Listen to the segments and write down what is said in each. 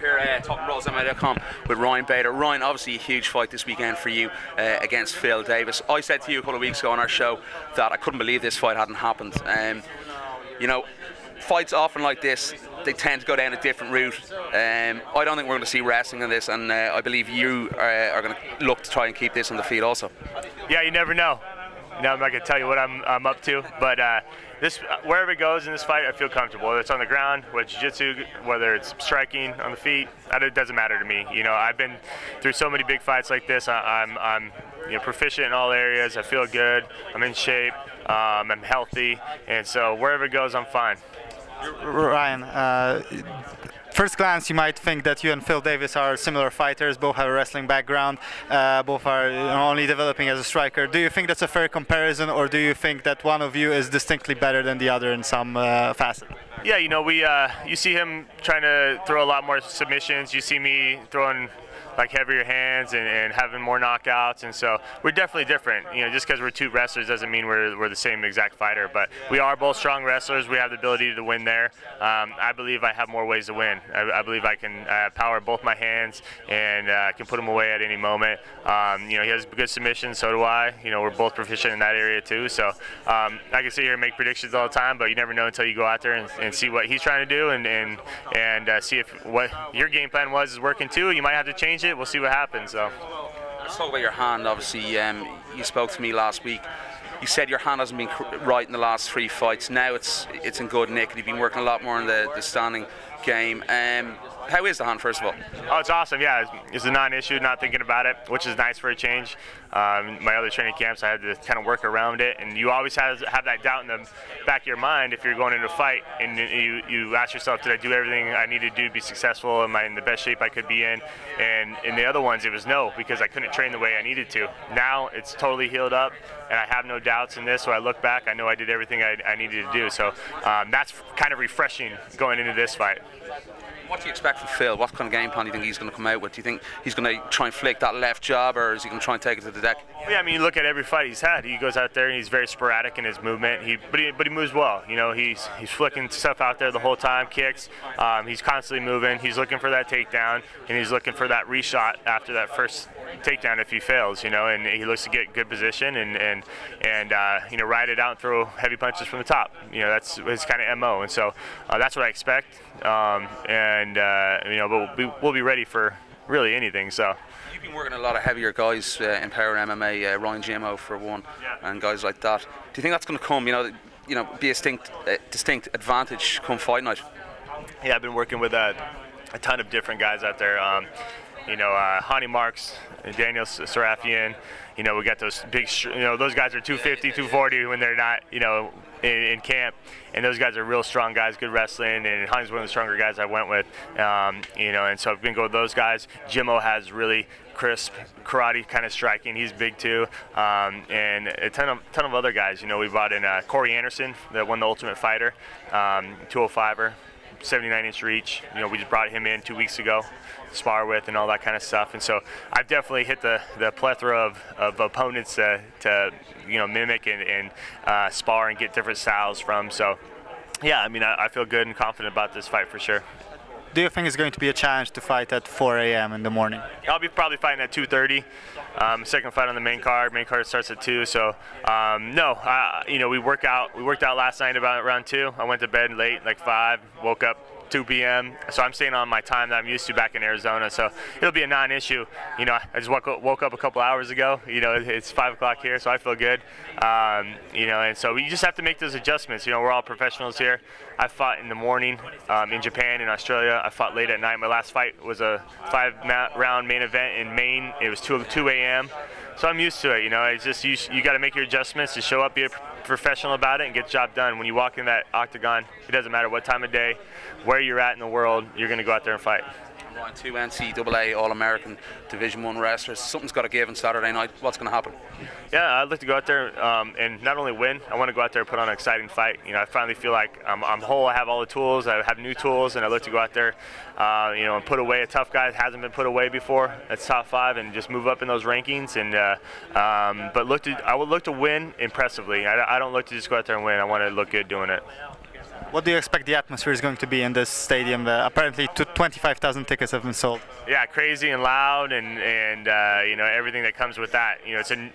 here talking about MMARocks with Ryan Bader. Ryan, obviously a huge fight this weekend for you against Phil Davis. I said to you a couple of weeks ago on our show that I couldn't believe this fight hadn't happened. You know, fights often like this, they tend to go down a different route. I don't think we're going to see wrestling in this, and I believe you are going to look to try and keep this on the field also. Yeah, you never know. No, I'm not going to tell you what I'm up to, but this, wherever it goes in this fight, I feel comfortable. Whether it's on the ground, whether it's jiu-jitsu, whether it's striking on the feet, it doesn't matter to me. You know, I've been through so many big fights like this. I'm proficient in all areas. I feel good. I'm in shape. I'm healthy, and so wherever it goes, I'm fine. Ryan, first glance you might think that you and Phil Davis are similar fighters, both have a wrestling background, both are only developing as a striker. Do you think that's a fair comparison, or do you think that one of you is distinctly better than the other in some facet? Yeah, you know, you see him trying to throw a lot more submissions. You see me throwing like heavier hands and having more knockouts, and so we're definitely different. You know, just because we're two wrestlers doesn't mean we're the same exact fighter, but we are both strong wrestlers. We have the ability to win there. I believe I have more ways to win. I believe I can power both my hands and can put them away at any moment. You know, he has good submissions, so do I. You know, we're both proficient in that area too, so I can sit here and make predictions all the time, but you never know until you go out there and see what he's trying to do and see if what your game plan is working too. You might have to change it. We'll see what happens. So let's talk about your hand. Obviously, you spoke to me last week. You said your hand hasn't been right in the last 3 fights. Now it's in good nick, and you've been working a lot more on the standing game. How is the hand, first of all? Oh, it's awesome. Yeah, it's a non-issue, not thinking about it, which is nice for a change. My other training camps, I had to kind of work around it, and you always have that doubt in the back of your mind if you're going into a fight, and you ask yourself, did I do everything I needed to do to be successful? Am I in the best shape I could be in? And in the other ones, it was no, because I couldn't train the way I needed to. Now it's totally healed up, and I have no doubts in this, so I look back, I know I did everything I needed to do. So that's kind of refreshing going into this fight. What do you expect from Phil? What kind of game plan do you think he's going to come out with? Do you think he's going to try and flick that left jab, or is he going to try and take it to the deck? Yeah, I mean, you look at every fight he's had. He goes out there and he's very sporadic in his movement. But he moves well. You know, he's flicking stuff out there the whole time, kicks. He's constantly moving. He's looking for that takedown, and he's looking for that reshot after that first takedown if he fails. You know, and he looks to get good position and you know, ride it out and throw heavy punches from the top. You know, that's his kind of MO, and so that's what I expect. You know, but we'll be ready for really anything. So you've been working a lot of heavier guys in power MMA, Ryan Jimmo for one, yeah, and guys like that. Do you think that's going to come? You know, be a distinct advantage come fight night? Yeah, I've been working with a ton of different guys out there. You know, Hani Marks, Daniel Sarafian. You know, we got those big. You know, those guys are 250, 240 when they're not. You know, in camp, and those guys are real strong guys, good wrestling, and Hani's one of the stronger guys I went with. You know, and so I've been going with those guys. Jimmo has really crisp karate kind of striking. He's big too, and a ton of other guys. You know, we brought in Corey Anderson that won the Ultimate Fighter, 205er. 79-inch reach. You know, we just brought him in 2 weeks ago, spar with and all that kind of stuff. And so I've definitely hit the plethora of opponents to you know, mimic and spar and get different styles from. So yeah, I mean, I feel good and confident about this fight for sure. Do you think it's going to be a challenge to fight at 4 a.m. in the morning? I'll be probably fighting at 2:30. Second fight on the main card. Main card starts at 2. So no, you know, we worked out last night about around 2. I went to bed late, like 5. Woke up 2 p.m. So I'm staying on my time that I'm used to back in Arizona. So it'll be a non-issue. You know, I just woke up a couple hours ago. You know, it's 5 o'clock here, so I feel good. You know, and so we just have to make those adjustments. You know, we're all professionals here. I fought in the morning in Japan, in Australia. I fought late at night. My last fight was a 5-round main event in Maine. It was 2 a.m. So I'm used to it. You know, it's just you got to make your adjustments to show up, be a professional about it, and get the job done. When you walk in that octagon, it doesn't matter what time of day, where you're at in the world, you're going to go out there and fight. Ryan, 2 NCAA All-American Division I wrestlers. Something's got to give on Saturday night. What's going to happen? Yeah, I'd like to go out there and not only win, I want to go out there and put on an exciting fight. You know, I finally feel like I'm whole. I have all the tools. I have new tools, and I look to go out there, you know, and put away a tough guy that hasn't been put away before. That's top 5, and just move up in those rankings. And but I would look to win impressively. I don't look to just go out there and win. I want to look good doing it. What do you expect the atmosphere is going to be in this stadium? Apparently 25,000 tickets have been sold. Yeah, crazy and loud, and you know, everything that comes with that. You know, it's a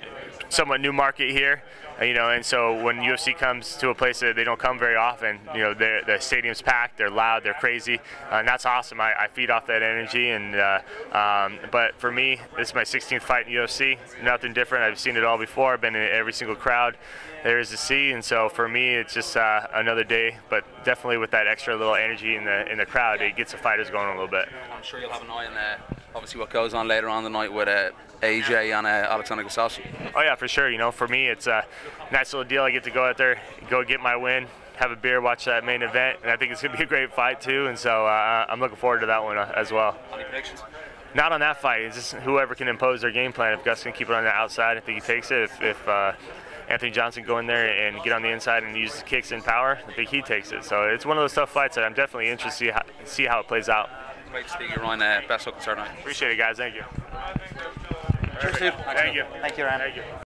somewhat new market here, you know, and so when UFC comes to a place that they don't come very often, you know, the stadium's packed, they're loud, they're crazy, and that's awesome. I feed off that energy, and but for me, this is my 16th fight in UFC. Nothing different. I've seen it all before. I've been in every single crowd there is to see, and so for me, it's just another day. But definitely with that extra little energy in the crowd, it gets the fighters going a little bit. I'm sure you'll have an eye on obviously what goes on later on the night with AJ and Alexander Gustafsson. Oh yeah, for sure. You know, for me, it's a nice little deal. I get to go out there, go get my win, have a beer, watch that main event, and I think it's going to be a great fight too. And so I'm looking forward to that one as well. Any predictions? Not on that fight. It's just whoever can impose their game plan. If Gus can keep it on the outside, I think he takes it. If Anthony Johnson go in there and get on the inside and use kicks and power, I think he takes it. So it's one of those tough fights that I'm definitely interested to see how it plays out. Great to speak to you, Ryan. Best luck on Saturday night. Appreciate it, guys. Thank you. Cheers, dude. Thank you. Thank you, Ryan. Thank you.